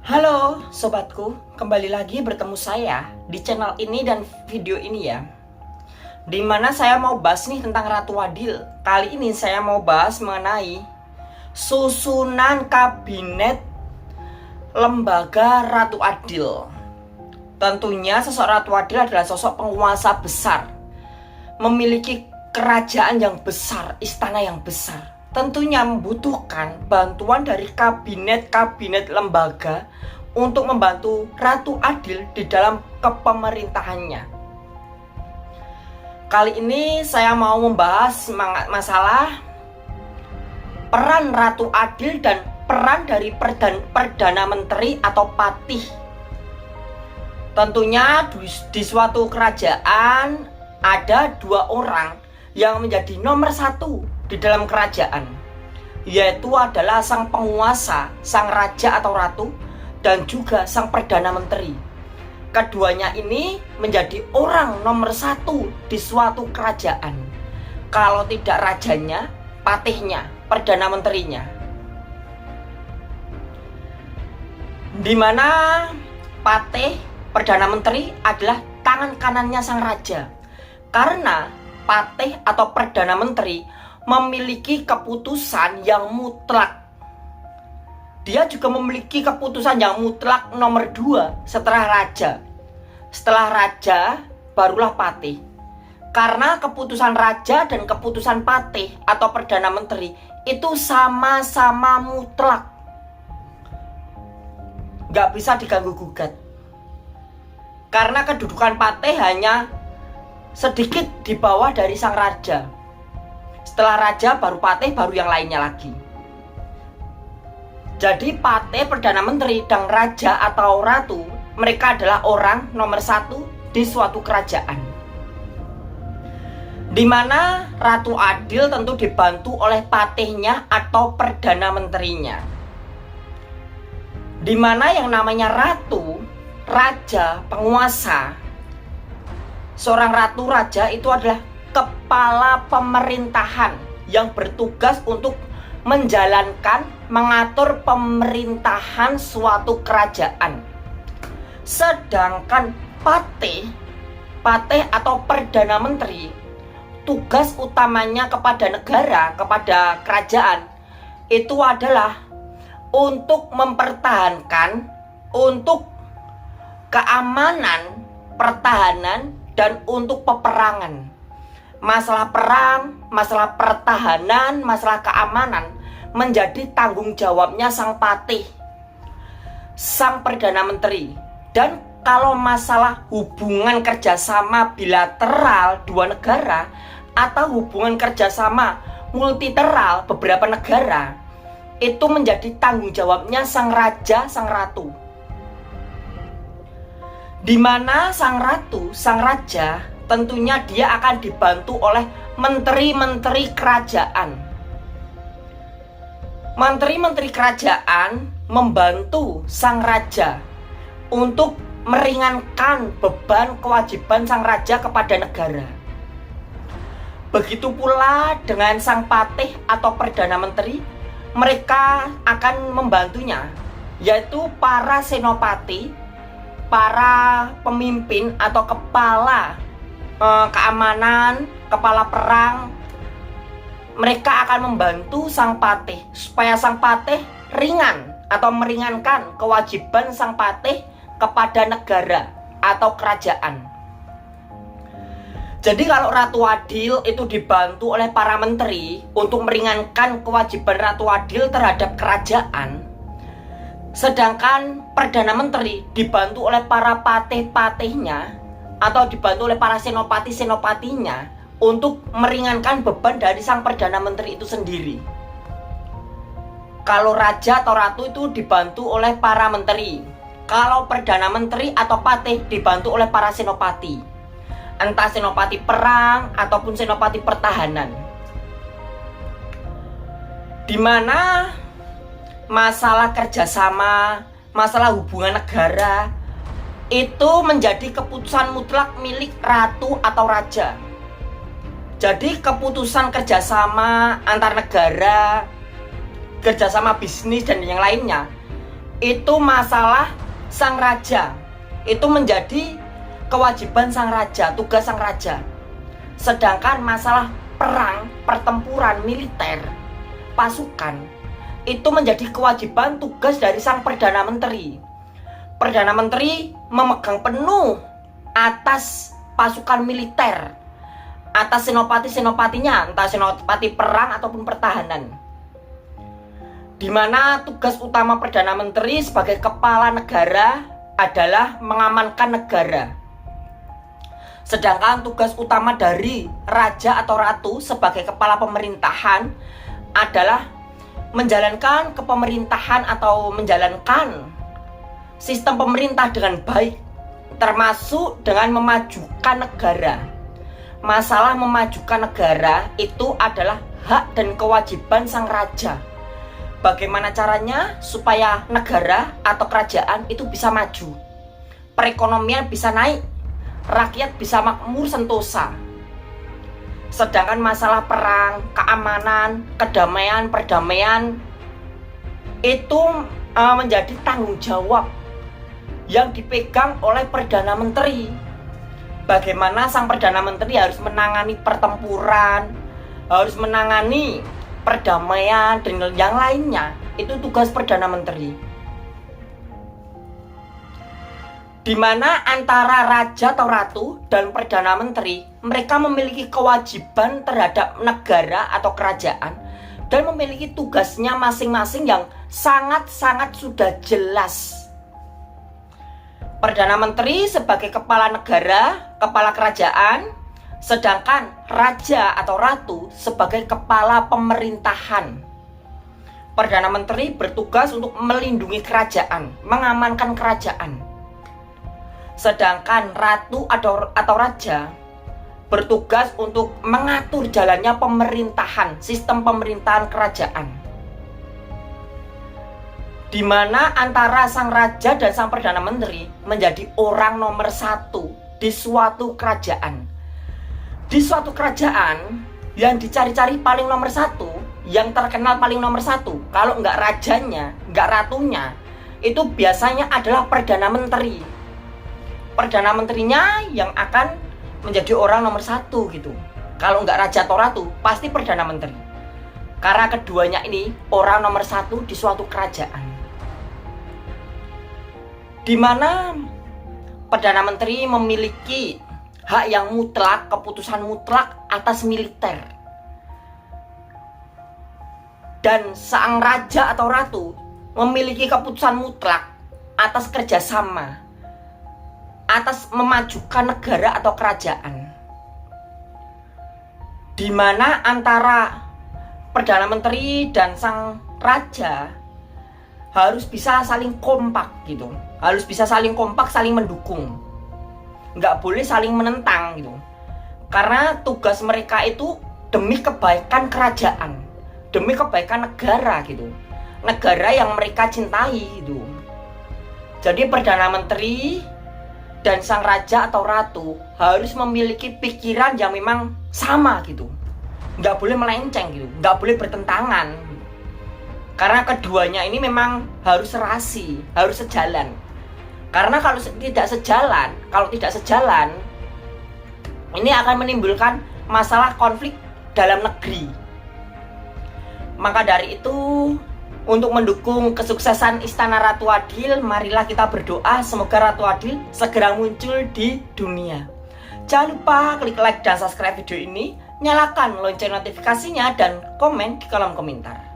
Halo sobatku, kembali lagi bertemu saya di channel ini dan video ini ya. Dimana saya mau bahas nih tentang Ratu Adil. Kali ini saya mau bahas mengenai susunan kabinet lembaga Ratu Adil. Tentunya sosok Ratu Adil adalah sosok penguasa besar, memiliki kerajaan yang besar, istana yang besar. Tentunya membutuhkan bantuan dari kabinet-kabinet lembaga untuk membantu Ratu Adil di dalam kepemerintahannya. Kali ini saya mau membahas masalah peran Ratu Adil dan peran dari Perdana Menteri atau Patih. Tentunya di suatu kerajaan ada dua orang yang menjadi nomor satu di dalam kerajaan, yaitu adalah sang penguasa, sang raja atau ratu, dan juga sang perdana menteri. Keduanya ini menjadi orang nomor satu di suatu kerajaan. Kalau tidak rajanya, patihnya, perdana menterinya. Dimana patih, perdana menteri adalah tangan kanannya sang raja. Karena patih atau perdana menteri memiliki keputusan yang mutlak. Dia juga memiliki keputusan yang mutlak nomor 2 setelah raja. Setelah raja barulah patih. Karena keputusan raja dan keputusan patih atau perdana menteri itu sama-sama mutlak, gak bisa diganggu gugat. Karena kedudukan patih hanya sedikit di bawah dari sang raja. Setelah raja baru patih, baru yang lainnya lagi. Jadi patih, perdana menteri, dan raja atau ratu, mereka adalah orang nomor satu di suatu kerajaan. Dimana Ratu Adil tentu dibantu oleh patihnya atau perdana menterinya. Dimana yang namanya ratu, raja, penguasa, seorang ratu raja itu adalah kepala pemerintahan yang bertugas untuk menjalankan, mengatur pemerintahan suatu kerajaan. Sedangkan patih atau perdana menteri, tugas utamanya kepada negara, kepada kerajaan, itu adalah untuk mempertahankan, untuk keamanan, pertahanan, dan untuk peperangan. Masalah perang, masalah pertahanan, masalah keamanan menjadi tanggung jawabnya sang patih, sang perdana menteri. Dan kalau masalah hubungan kerjasama bilateral dua negara atau hubungan kerjasama multilateral beberapa negara, itu menjadi tanggung jawabnya sang raja, sang ratu. Dimana sang ratu, sang raja, tentunya dia akan dibantu oleh menteri-menteri kerajaan. Menteri-menteri kerajaan membantu sang raja untuk meringankan beban kewajiban sang raja kepada negara. Begitu pula dengan sang patih atau perdana menteri, mereka akan membantunya, yaitu para senopati, para pemimpin atau kepala keamanan, kepala perang. Mereka akan membantu sang patih supaya sang patih ringan atau meringankan kewajiban sang patih kepada negara atau kerajaan. Jadi kalau Ratu Adil itu dibantu oleh para menteri untuk meringankan kewajiban Ratu Adil terhadap kerajaan, sedangkan perdana menteri dibantu oleh para patih-patihnya atau dibantu oleh para senopati-senopatinya untuk meringankan beban dari sang perdana menteri itu sendiri. Kalau raja atau ratu itu dibantu oleh para menteri. Kalau perdana menteri atau patih dibantu oleh para senopati, entah senopati perang ataupun senopati pertahanan. Dimana masalah kerjasama, masalah hubungan negara itu menjadi keputusan mutlak milik ratu atau raja. Jadi keputusan kerjasama antar negara, kerjasama bisnis dan yang lainnya itu masalah sang raja. Itu menjadi kewajiban sang raja, tugas sang raja. Sedangkan masalah perang, pertempuran, militer, pasukan, itu menjadi kewajiban tugas dari sang Perdana Menteri. Perdana Menteri memegang penuh atas pasukan militer, atas senopati-senopatinya, entah senopati perang ataupun pertahanan. Di mana tugas utama Perdana Menteri sebagai kepala negara adalah mengamankan negara. Sedangkan tugas utama dari raja atau ratu sebagai kepala pemerintahan adalah menjalankan kepemerintahan atau menjalankan sistem pemerintah dengan baik, termasuk dengan memajukan negara. Masalah memajukan negara itu adalah hak dan kewajiban sang raja. Bagaimana caranya supaya negara atau kerajaan itu bisa maju, perekonomian bisa naik, rakyat bisa makmur sentosa. Sedangkan masalah perang, keamanan, kedamaian, perdamaian itu menjadi tanggung jawab yang dipegang oleh Perdana Menteri. Bagaimana sang Perdana Menteri harus menangani pertempuran, harus menangani perdamaian dan yang lainnya. Itu tugas Perdana Menteri. Di mana antara raja atau ratu dan Perdana Menteri, mereka memiliki kewajiban terhadap negara atau kerajaan dan memiliki tugasnya masing-masing yang sangat-sangat sudah jelas. Perdana Menteri sebagai kepala negara, kepala kerajaan, sedangkan raja atau ratu sebagai kepala pemerintahan. Perdana Menteri bertugas untuk melindungi kerajaan, mengamankan kerajaan. Sedangkan ratu atau raja bertugas untuk mengatur jalannya pemerintahan, sistem pemerintahan kerajaan. Di mana antara sang raja dan sang Perdana Menteri menjadi orang nomor satu di suatu kerajaan. Di suatu kerajaan yang dicari-cari paling nomor satu, yang terkenal paling nomor satu, kalau nggak rajanya, nggak ratunya, itu biasanya adalah Perdana Menteri. Perdana Menterinya yang akan menjadi orang nomor satu gitu. Kalau nggak raja atau ratu, pasti Perdana Menteri. Karena keduanya ini orang nomor satu di suatu kerajaan. Di mana Perdana Menteri memiliki hak yang mutlak, keputusan mutlak atas militer. Dan sang raja atau ratu memiliki keputusan mutlak atas kerjasama, atas memajukan negara atau kerajaan. Di mana antara Perdana Menteri dan sang raja harus bisa saling kompak gitu. Harus bisa saling kompak, saling mendukung. Nggak boleh saling menentang gitu. Karena tugas mereka itu demi kebaikan kerajaan, demi kebaikan negara gitu. Negara yang mereka cintai gitu. Jadi Perdana Menteri dan sang raja atau ratu harus memiliki pikiran yang memang sama gitu. Nggak boleh melenceng gitu, nggak boleh bertentangan. Karena keduanya ini memang harus serasi, harus sejalan. Karena kalau tidak sejalan, ini akan menimbulkan masalah konflik dalam negeri. Maka dari itu, untuk mendukung kesuksesan Istana Ratu Adil, marilah kita berdoa semoga Ratu Adil segera muncul di dunia. Jangan lupa klik like dan subscribe video ini, nyalakan lonceng notifikasinya, dan komen di kolom komentar.